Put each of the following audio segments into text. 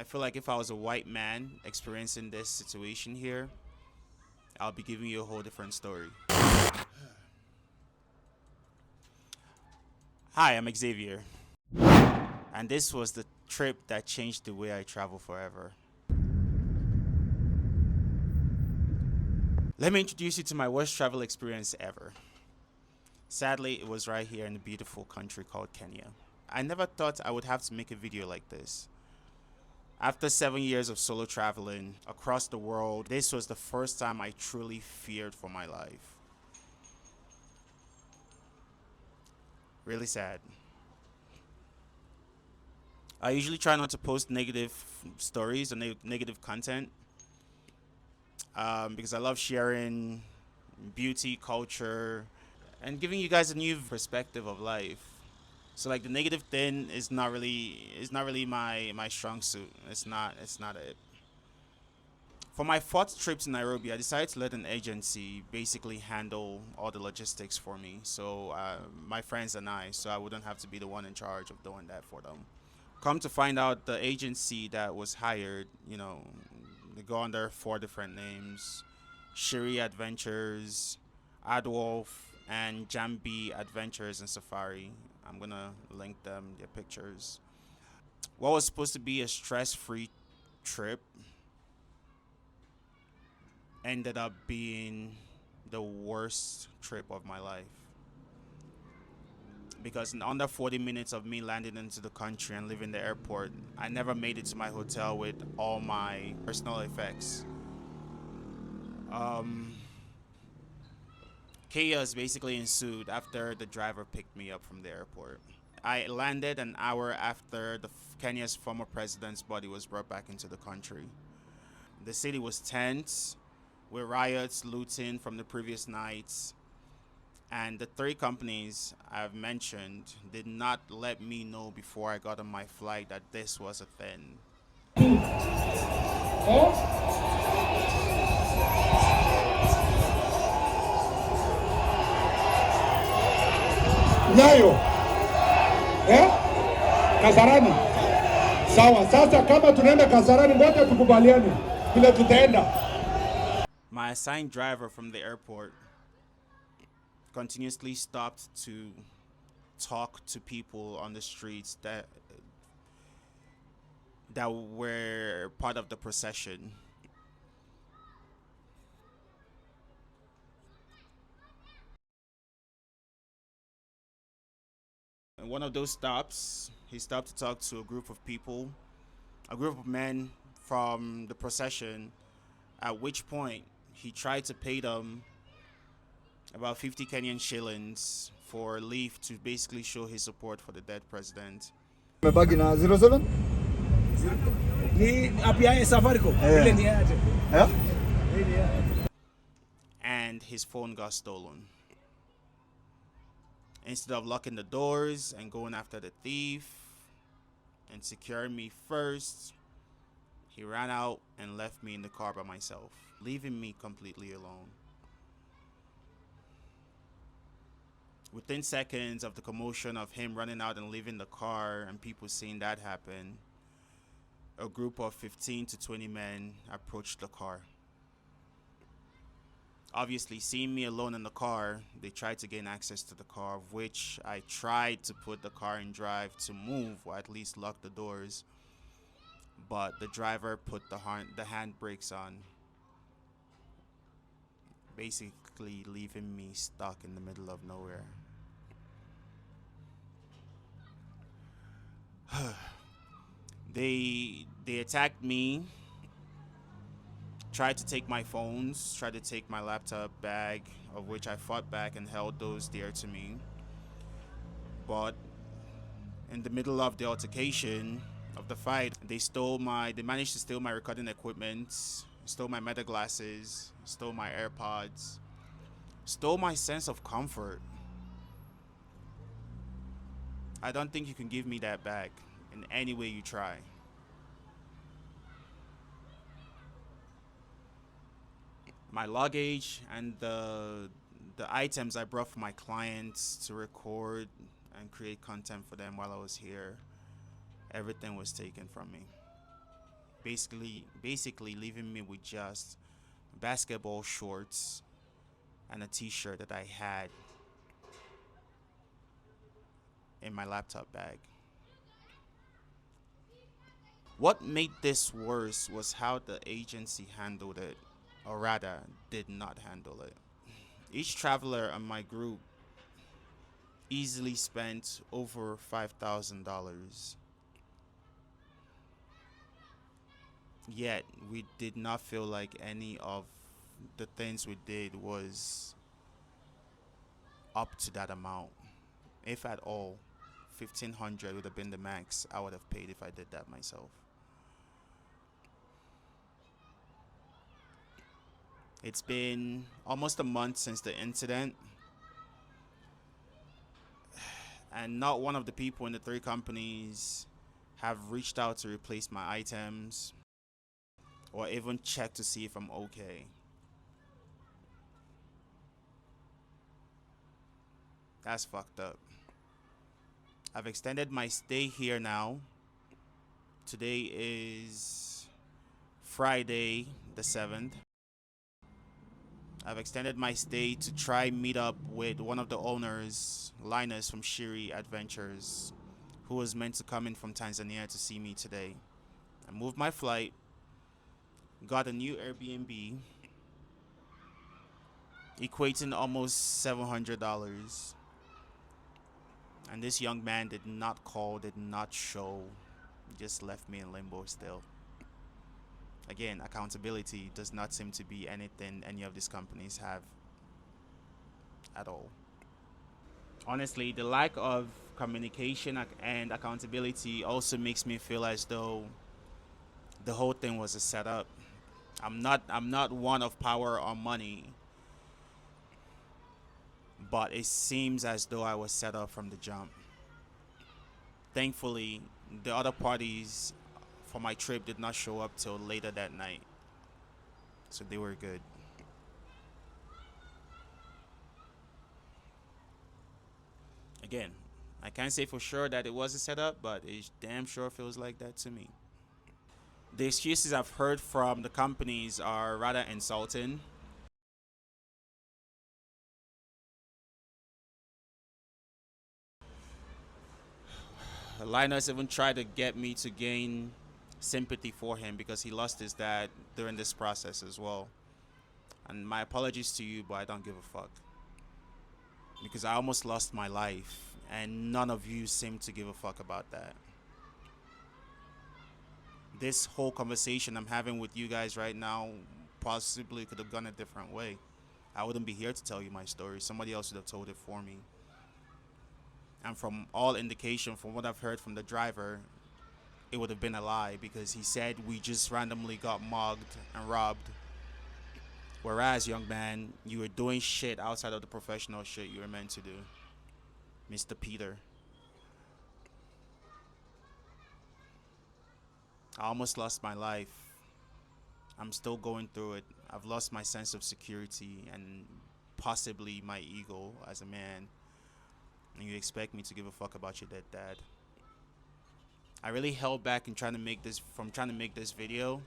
feel like if I was a white man experiencing this situation here, I'll be giving you a whole different story. Hi, I'm Xavier, and this was the trip that changed the way I travel forever. Let me introduce you to my worst travel experience ever. Sadly, it was right here in the beautiful country called Kenya. I never thought I would have to make a video like this. After 7 years of solo traveling across the world, this was the first time I truly feared for my life. Really sad. I usually try not to post negative stories or negative content because I love sharing beauty, culture, and giving you guys a new perspective of life. So like the negative thing is not really my strong suit. It's not it. For my fourth trip to Nairobi, I decided to let an agency basically handle all the logistics for me. So my friends and I, so I wouldn't have to be the one in charge of doing that for them. Come to find out, the agency that was hired, they go under 4 different names: Shiri Adventures, Adwolf, and Jambi Adventures and Safari. I'm gonna link them, their pictures. What was supposed to be a stress-free trip ended up being the worst trip of my life. Because in under 40 minutes of me landing into the country and leaving the airport, I never made it to my hotel with all my personal effects. Chaos basically ensued after the driver picked me up from the airport. I landed an hour after Kenya's former president's body was brought back into the country. The city was tense, with riots, looting from the previous nights, and the 3 companies I've mentioned did not let me know before I got on my flight that this was a thing. Nyayo. Kasarani. Sawa, sasa kama tunaenda Kasarani, ngoja tukubaliane vile tutaenda. My assigned driver from the airport continuously stopped to talk to people on the streets that were part of the procession. In one of those stops, he stopped to talk to a group of people, a group of men from the procession, at which point he tried to pay them about 50 Kenyan shillings for leave to basically show his support for the dead president. Mebagi na 07? Ni API Safaricom. And his phone got stolen. Instead of locking the doors and going after the thief and securing me first, he ran out and left me in the car by myself, leaving me completely alone. Within seconds of the commotion of him running out and leaving the car and people seeing that happen, a group of 15 to 20 men approached the car. Obviously, seeing me alone in the car, they tried to gain access to the car, which I tried to put the car in drive to move or at least lock the doors. But the driver put the handbrakes on, basically leaving me stuck in the middle of nowhere. They attacked me, tried to take my phones, tried to take my laptop bag, of which I fought back and held those dear to me. But in the middle of the altercation of the fight, they managed to steal my recording equipment, stole my meta glasses, stole my AirPods, stole my sense of comfort. I don't think you can give me that back in any way you try. My luggage and the items I brought for my clients to record and create content for them while I was here, everything was taken from me. basically leaving me with just basketball shorts and a t-shirt that I had in my laptop bag. What made this worse was how the agency handled it, or rather, did not handle it. Each traveler in my group easily spent over $5,000. Yet, we did not feel like any of the things we did was up to that amount. If at all, 1,500 would have been the max I would have paid if I did that myself. It's been almost a month since the incident, and not one of the people in the three companies have reached out to replace my items or even check to see if I'm okay. That's fucked up. I've extended my stay here now. Today is Friday the 7th. I've extended my stay to try meet up with one of the owners, Linus from Shiri Adventures, who was meant to come in from Tanzania to see me today. I moved my flight, got a new Airbnb, equating almost $700. And this young man did not call, did not show, just left me in limbo still. Again, accountability does not seem to be anything any of these companies have at all. Honestly, the lack of communication and accountability also makes me feel as though the whole thing was a setup. I'm not one of power or money, but it seems as though I was set up from the jump. Thankfully, the other parties for my trip did not show up till later that night, so they were good. Again, I can't say for sure that it was a setup, but it damn sure feels like that to me. The excuses I've heard from the companies are rather insulting. Linus even tried to get me to gain sympathy for him because he lost his dad during this process as well. And my apologies to you, but I don't give a fuck. Because I almost lost my life, and none of you seem to give a fuck about that. This whole conversation I'm having with you guys right now possibly could have gone a different way. I wouldn't be here to tell you my story. Somebody else would have told it for me. And from all indication, from what I've heard from the driver, it would have been a lie because he said we just randomly got mugged and robbed. Whereas, young man, you were doing shit outside of the professional shit you were meant to do. Mr. Peter. I almost lost my life. I'm still going through it. I've lost my sense of security and possibly my ego as a man. And you expect me to give a fuck about your dead dad. I really held back in trying to make this video.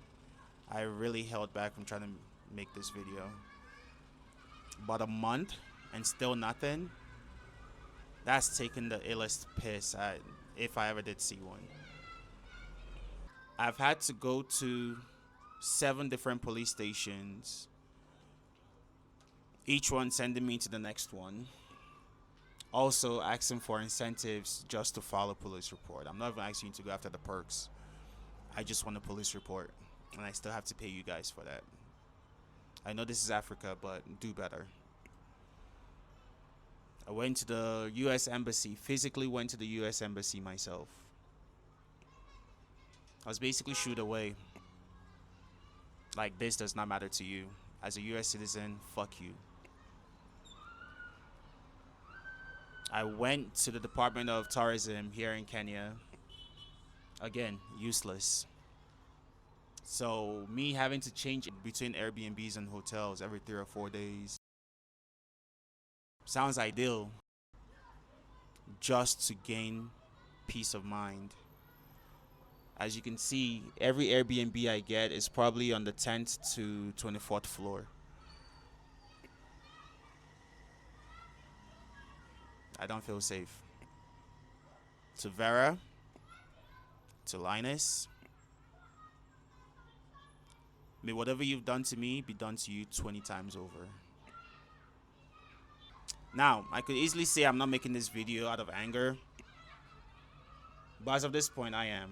I really held back from trying to make this video. About a month and still nothing. That's taking the illest piss if I ever did see one. I've had to go to 7 different police stations, each one sending me to the next one. Also asking for incentives just to file a police report. I'm not even asking you to go after the perks. I just want a police report, and I still have to pay you guys for that. I know this is Africa, but do better. I went to the U.S. Embassy, physically went to the U.S. Embassy myself. I was basically shooed away. Like, this does not matter to you. As a U.S. citizen, fuck you. I went to the Department of Tourism here in Kenya. Again, useless. So me having to change between Airbnbs and hotels every 3 or 4 days sounds ideal, just to gain peace of mind. As you can see, every Airbnb I get is probably on the 10th to 24th floor. I don't feel safe. To Vera, to Linus, may whatever you've done to me be done to you 20 times over. Now, I could easily say I'm not making this video out of anger, but as of this point, I am.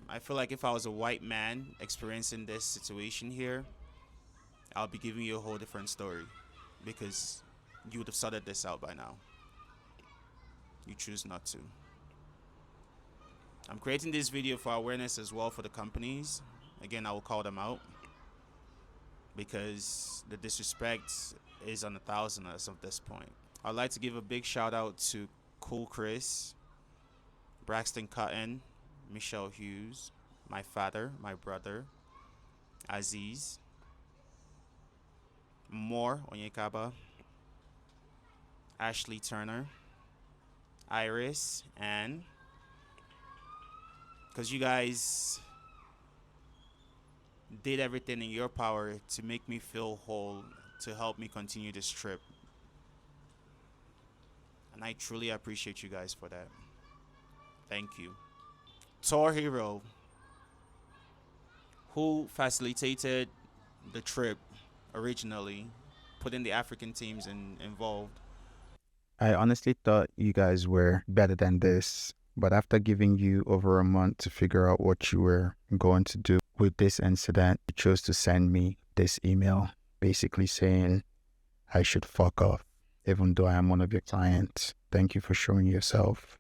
I feel like if I was a white man experiencing this situation here, I'll be giving you a whole different story, because you would have sorted this out by now. You choose not to. I'm creating this video for awareness as well for the companies. Again, I will call them out, because the disrespect is on 1,000 as of this point. I'd like to give a big shout out to Cool Chris, Braxton Cotton, Michelle Hughes, my father, my brother, Aziz, Moore Onyekaba, Ashley Turner, Iris, and because you guys did everything in your power to make me feel whole, to help me continue this trip. And I truly appreciate you guys for that. Thank you. TourHero, who facilitated the trip originally, putting the African teams involved. I honestly thought you guys were better than this, but after giving you over a month to figure out what you were going to do with this incident, you chose to send me this email basically saying I should fuck off, even though I am one of your clients. Thank you for showing yourself.